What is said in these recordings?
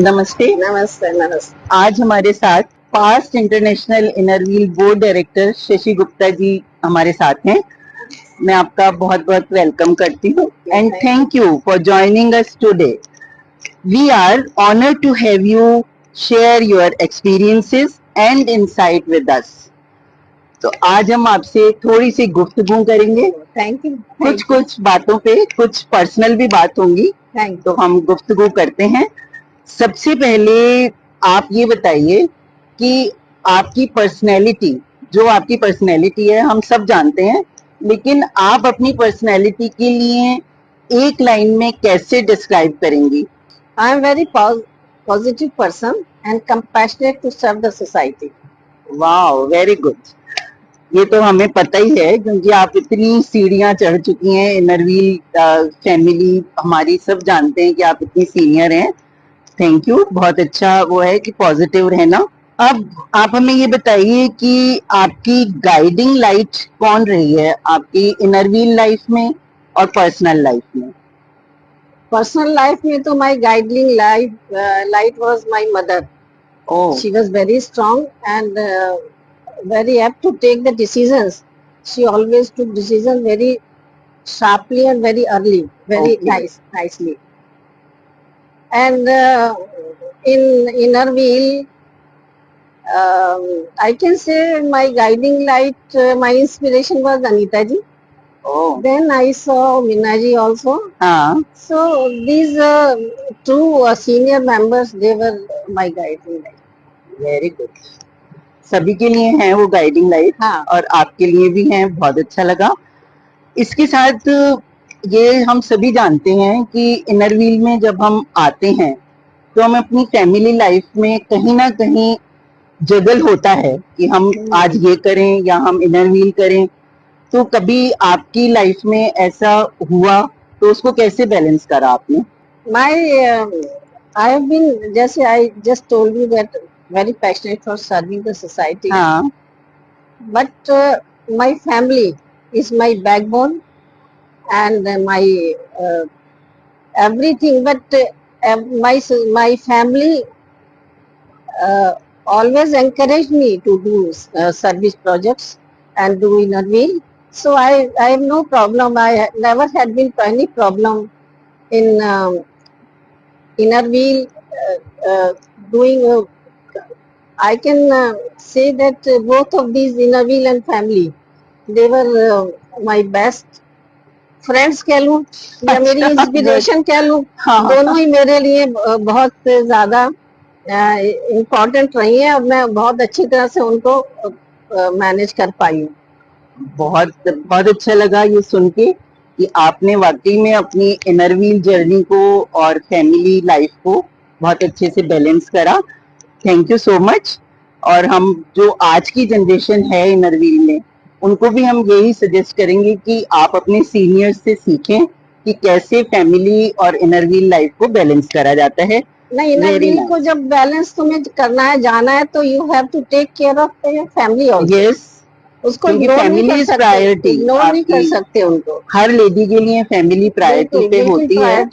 नमस्ते। नमस्ते। नमस्ते। आज हमारे साथ past international inner wheel board director Shashi Gupta ji हमारे साथ हैं। मैं आपका बहुत बहुत वेलकम करती हूँ and thank you for joining us today. We are honoured to have you share your experiences and insight with us. तो आज हम आपसे थोड़ी सी गुफ्तगू करेंगे। Thank you. कुछ बातों पे कुछ पर्सनल भी बात होंगी, तो हम गुफ्तगू करते हैं। सबसे पहले आप ये बताइए कि आपकी पर्सनैलिटी, जो आपकी पर्सनैलिटी है हम सब जानते हैं, लेकिन आप अपनी पर्सनैलिटी के लिए एक लाइन में कैसे डिस्क्राइब करेंगी? I am very positive person and compassionate to serve the society. Wow, very good. ये तो हमें पता ही है क्योंकि आप इतनी सीढ़ियां चढ़ चुकी हैं। इनर व्हील फैमिली हमारी सब जानते हैं कि आप इतनी सीनियर हैं। थैंक यू, बहुत अच्छा वो है कि पॉजिटिव रहना। अब आप हमें ये बताइए कि आपकी गाइडिंग लाइट कौन रही है आपकी इनर व्हील लाइफ में और पर्सनल लाइफ में? पर्सनल लाइफ में तो my guiding light was my mother. She was very strong and very apt to take the decisions. She always took decisions very sharply and very early, very nicely. And in inner wheel, I can say my guiding light, my inspiration was Anita ji. Then I saw Meena ji also. So these two senior members, they were my guiding light. Very good. सभी के लिए है वो guiding light. और आपके लिए भी है, बहुत अच्छा लगा। इसके साथ ये हम सभी जानते हैं कि इनर व्हील में जब हम आते हैं तो हम अपनी फैमिली लाइफ में कहीं ना कहीं जगल होता है कि हम आज ये करें या हम इनर व्हील करें। तो कभी आपकी लाइफ में ऐसा हुआ तो उसको कैसे बैलेंस करा आपने? I have been, जैसे I just told you that very passionate for serving the society. But my family is my backbone and my everything. But my family always encouraged me to do service projects and do inner wheel. So I have no problem. I never had been any problem in inner wheel doing. I can say that both of these inner wheel and family, they were my best friends कह लूं या मेरी inspiration कह लूं। दोनों ही मेरे लिए बहुत ज्यादा इम्पोर्टेंट रही है और मैं बहुत अच्छी तरह से उनको मैनेज कर पाई हूँ। बहुत बहुत अच्छा लगा ये सुन के कि आपने वाकई में अपनी इनर व्हील जर्नी को और फैमिली लाइफ को बहुत अच्छे से बैलेंस करा। Thank you so much. और हम जो आज की जनरेशन है इनर व्हील में, उनको भी हम यही सजेस्ट करेंगे कि आप अपने सीनियर से सीखें कि कैसे फैमिली और इनर व्हील लाइफ को बैलेंस करा जाता है। नहीं, इनर व्हील को जब बैलेंस तुम्हें करना है, जाना है, तो you have to take care of your family also. Yes, उसको फैमिली इज प्रायोरिटी। इग्नोर नहीं कर सकते उनको। हर लेडी के लिए फैमिली प्रायोरिटी पे होती है,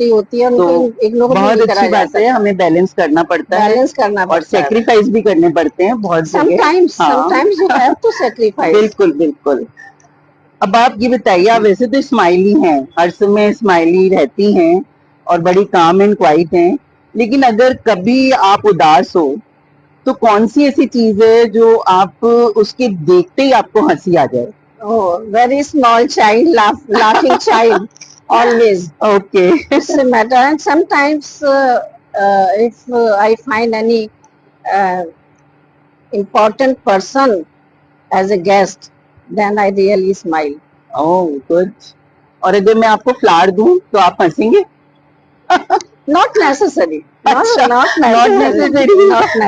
तो बहुत अच्छी बात है। हमें बैलेंस करना पड़ता है और सेक्रीफाइस भी करने पड़ते हैं बहुत जगह। Sometimes you have to sacrifice. बिल्कुल बिल्कुल। अब आप ये बताइए, आप वैसे तो स्माइली हैं, हर समय स्माइली रहती हैं और बड़ी काम एंड क्वाइट हैं, लेकिन अगर कभी आप उदास हो तो कौन सी ऐसी चीज है जो आप उसके देखते ही आपको हंसी आ जाए? Very small child, laughing child, always. Okay, it's a matter. And sometimes if I find any important person as a guest, then I really smile. Oh, good. और अगर मैं आपको फ्लावर दूं तो आप हंसेंगे? Not necessary. अच्छा, not necessary.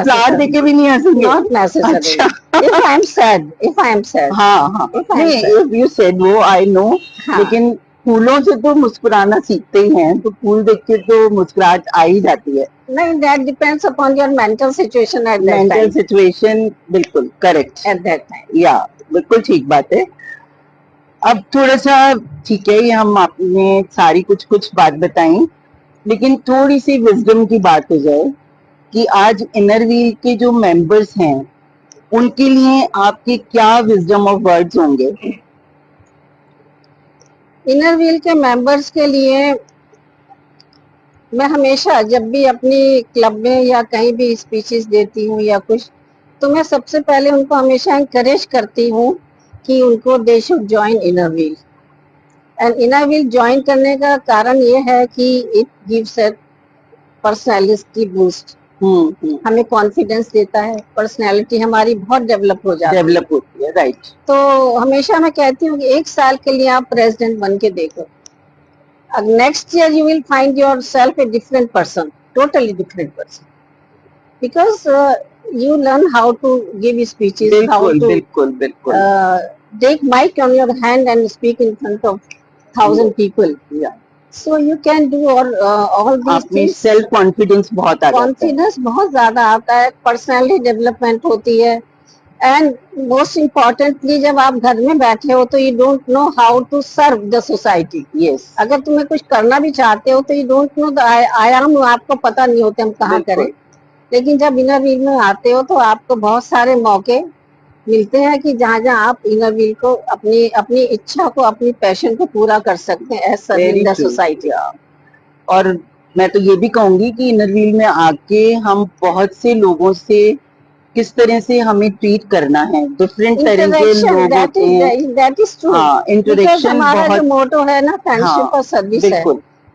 फ्लावर देके भी नहीं हंसेंगे? Not necessary. If I am sad. हाँ। If you said वो I know, लेकिन फूलों से तो मुस्कुराना सीखते ही हैं, तो फूल देख के तो मुस्कुराहट आ ही जाती है। नहीं, that depends upon your mental situation at that time. Mental situation, बिल्कुल करेक्ट। At that time. या बिल्कुल ठीक बात है। अब थोड़ा सा ठीक है, ये हम आपने सारी कुछ बात बताई, लेकिन थोड़ी सी विजडम की बात हो जाए कि आज इनर व्हील के जो मेंबर्स हैं उनके लिए आपके क्या विजडम ऑफ वर्ड्स होंगे? इनर व्हील के मेंबर्स के लिए मैं हमेशा जब भी अपनी क्लब में या कहीं भी स्पीचेस देती हूँ या कुछ, तो मैं सबसे पहले उनको हमेशा encourage करती हूँ कि उनको they should join inner wheel. And inner wheel join करने का कारण ये है कि it gives a personality boost. हमें कॉन्फिडेंस देता है, पर्सनालिटी हमारी बहुत डेवलप होती है, राइट। तो हमेशा मैं कहती हूँ कि 1 साल के लिए आप प्रेसिडेंट बन के देखो, next year you will find yourself a different person, totally different person, because you learn how to give speeches, how to take mic on your hand and speak in front of 1,000 people. Yeah. So you can do all these things. Self confidence बहुत आता है, confidence बहुत ज्यादा आता है, personality development होती है, and most importantly जब आप घर में बैठे हो तो you don't know how to serve the society. Yes, अगर तुम्हें कुछ करना भी चाहते हो तो यू डोंट नो द आयाम, आपको पता नहीं होते हम कहाँ करें। लेकिन जब इनर व्हील में आते हो तो आपको बहुत सारे मौके मिलते हैं कि जहाँ जहाँ आप इनर व्हील को अपनी अपनी इच्छा को, अपनी पैशन को पूरा कर सकते हैं एज सर्विंग द सोसाइटी। और मैं तो ये भी कहूंगी कि इनर व्हील में आके हम बहुत से लोगों से किस तरह से हमें ट्रीट करना है, डिफरेंट तरह के लोग होते हैं। दैट इज ट्रू, इंटरेक्शन हमारा जो मोटो है ना फ्रेंडशिप और सर्विस है,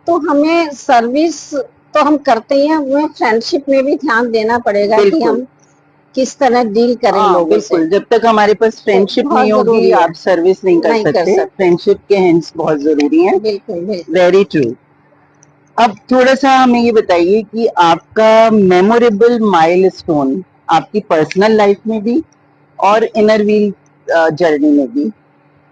तो हमें सर्विस तो हम करते ही हैं, हमें फ्रेंडशिप में भी ध्यान देना पड़ेगा कि हम किस तरह डील करें लोगों से। जब तक हमारे पास फ्रेंडशिप नहीं होगी आप सर्विस नहीं कर सकते। फ्रेंडशिप के हैंड्स बहुत जरूरी हैं। बिल्कुल, वेरी ट्रू। अब थोड़ा सा हमें ये बताइए कि आपका मेमोरेबल माइलस्टोन आपकी पर्सनल लाइफ में भी और इनर व्हील जर्नी में भी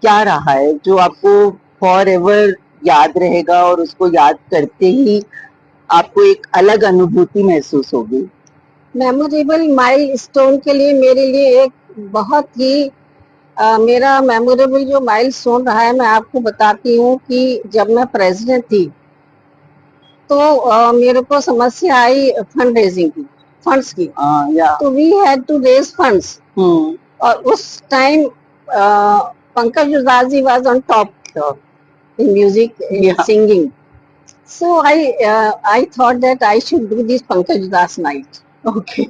क्या रहा है जो आपको फॉर एवर याद रहेगा और उसको याद करते ही आपको एक अलग अनुभूति महसूस होगी? मेमोरेबल माइलस्टोन के लिए मेरे लिए एक बहुत ही मेरा मेमोरेबल जो माइलस्टोन रहा है मैं आपको बताती हूँ कि जब मैं प्रेसिडेंट थी तो मेरे को समस्या आई फंड रेजिंग की, फंड्स की। तो we had to raise funds, और उस time Pankaj Udhas ji was on top in music, in singing. So I thought that I should do this Pankaj Udas night. Okay.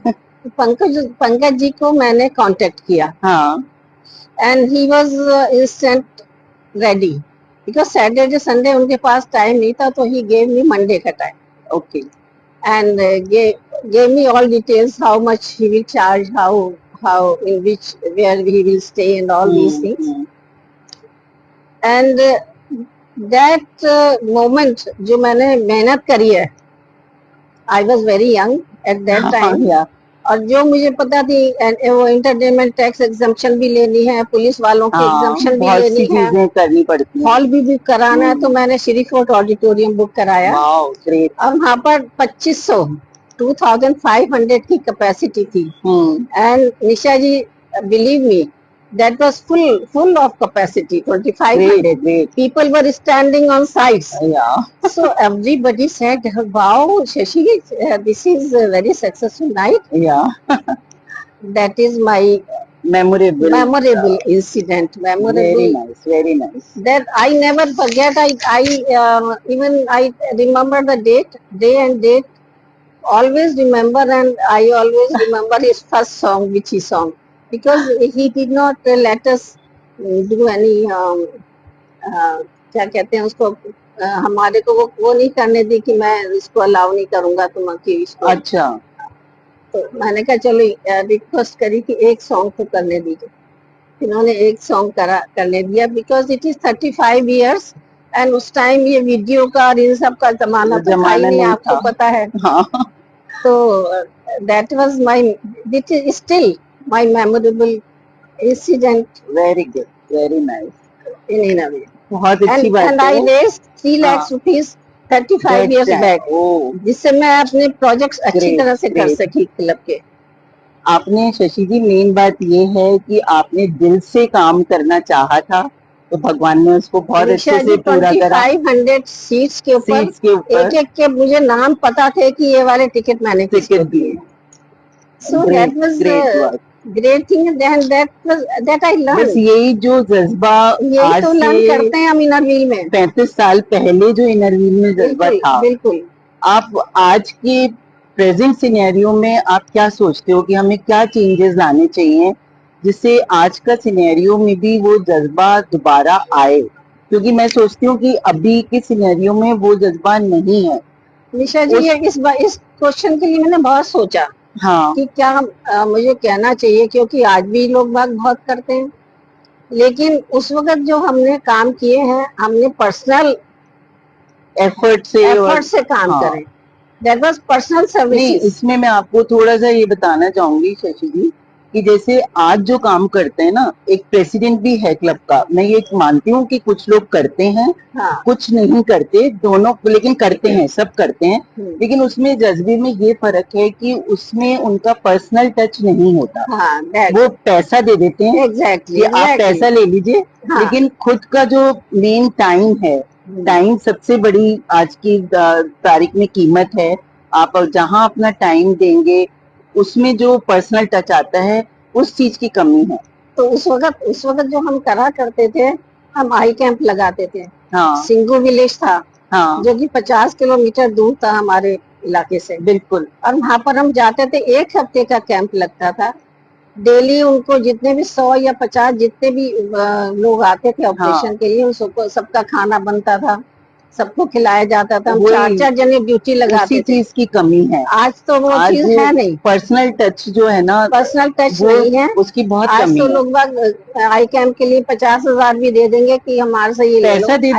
Pankaj ji को मैंने कांटेक्ट किया, and he was instant ready because Saturday Sunday उनके पास time नहीं था, तो he gave me Monday का time. Okay. And gave me all details, how much he will charge, how in which where he will stay and all these things. And that moment जो मैंने मेहनत करी है, I was very young at that time. और जो मुझे पता थी वो एंटरटेनमेंट टैक्स एग्जम्पशन भी लेनी है, पुलिस वालों की एग्जम्पशन भी लेनी है, करनी पड़ती है, हॉल भी बुक कराना है, तो मैंने श्री फोर्ट ऑडिटोरियम बुक कराया। और वहाँ पर 2500 की कैपेसिटी थी, and Nisha ji believe me that was full of capacity, 2500 people were standing on sides. So everybody said, wow Shashi, this is a very successful night. That is my memorable incident, very nice that I never forget. I remember the day and date, always remember, and I always remember his first song which he sang, because he did not let us do any क्या कहते हैं उसको, हमारे को वो नहीं करने दी कि मैं इसको अलाउ नहीं करूंगा तुम कि इसको। अच्छा। तो मैंने कहा चलो रिक्वेस्ट करी कि एक सॉन्ग तो करने दीजिए, इन्होंने एक सॉन्ग करने दिया, because it is 35 years, and उस टाइम ये वीडियो का और इन सब का जमाना तो था ही नहीं, आपको पता है। तो that was my, this is still my memorable incident. Very good, very nice. In a way. बहुत अच्छी बात है। And I raised 3 lakhs rupees 35 years back. जिससे मैं अपने प्रोजेक्ट्स अच्छी तरह से कर सकी क्लब के। आपने शशि जी, मेन बात ये है कि आपने दिल से काम करना चाहा था तो भगवान ने उसको बहुत निशा अच्छे जी से पूरा करा। 2500 सीट्स के ऊपर सीट्स के ऊपर एक एक के मुझे नाम पता थे कि ये वाले टिकट मैंने किसको टिकट दिए। दिए। So that was great work. Great thing, then that I बस लर्न। यही जो जज्बा यही आज तो लर्न से करते हैं हम इनरव्हील में। 35 साल पहले जो इनरव्हील में जज्बा बिल्कुल था, बिल्कुल। आप आज के प्रेजेंट सिनेरियो में आप क्या सोचते हो कि हमें क्या चेंजेस लाने चाहिए जिससे आज का सिनेरियो में भी वो जज्बा दोबारा आए? क्योंकि मैं सोचती हूँ कि अभी के सिनेरियो में वो जज्बा नहीं है। निशा जी, ये इस क्वेश्चन के लिए मैंने बहुत सोचा हाँ, कि क्या मुझे कहना चाहिए, क्योंकि आज भी लोग बात बहुत करते हैं, लेकिन उस वक्त जो हमने काम किए हैं, हमने पर्सनल एफर्ट से काम हाँ, करें। दैट वाज पर्सनल नहीं, सर्विसेज। इसमें मैं आपको थोड़ा सा ये बताना चाहूंगी शशि जी कि जैसे आज जो काम करते हैं ना, एक प्रेसिडेंट भी है क्लब का। मैं ये मानती हूँ कि कुछ लोग करते हैं, हाँ। कुछ नहीं करते, दोनों, लेकिन करते हैं, सब करते हैं। लेकिन उसमें जज्बे में ये फर्क है कि उसमें उनका पर्सनल टच नहीं होता। हाँ, वो पैसा दे देते हैं एग्जैक्टली कि आप पैसा ले लीजिए, हाँ। लेकिन खुद का जो मेन टाइम है, टाइम सबसे बड़ी आज की तारीख में कीमत है। आप जहां अपना टाइम देंगे उसमें जो पर्सनल टच आता है, उस चीज की कमी है। तो उस वक्त जो हम करा करते थे, हम आई कैंप लगाते थे। हाँ, सिंगू विलेज था, हाँ, जो कि 50 किलोमीटर दूर था हमारे इलाके से। बिल्कुल। और वहां पर हम जाते थे, 1 हफ्ते का कैंप लगता था। डेली उनको जितने भी 100 या 50 जितने भी लोग आते थे ऑपरेशन के लिए, उन सबको सबका खाना बनता था, सबको खिलाया जाता था। हम वही, 4-4 जने ड्यूटी लगाते उसी थे। चीज की कमी है। आज तो वो आज चीज है नहीं, पर्सनल टच जो है ना, पर्सनल टच वो नहीं है। उसकी बहुत आज कमी तो है। लोग बाग आई कैंप के लिए 50,000 भी दे देंगे कि हमारे से ये ले लो। पैसा दे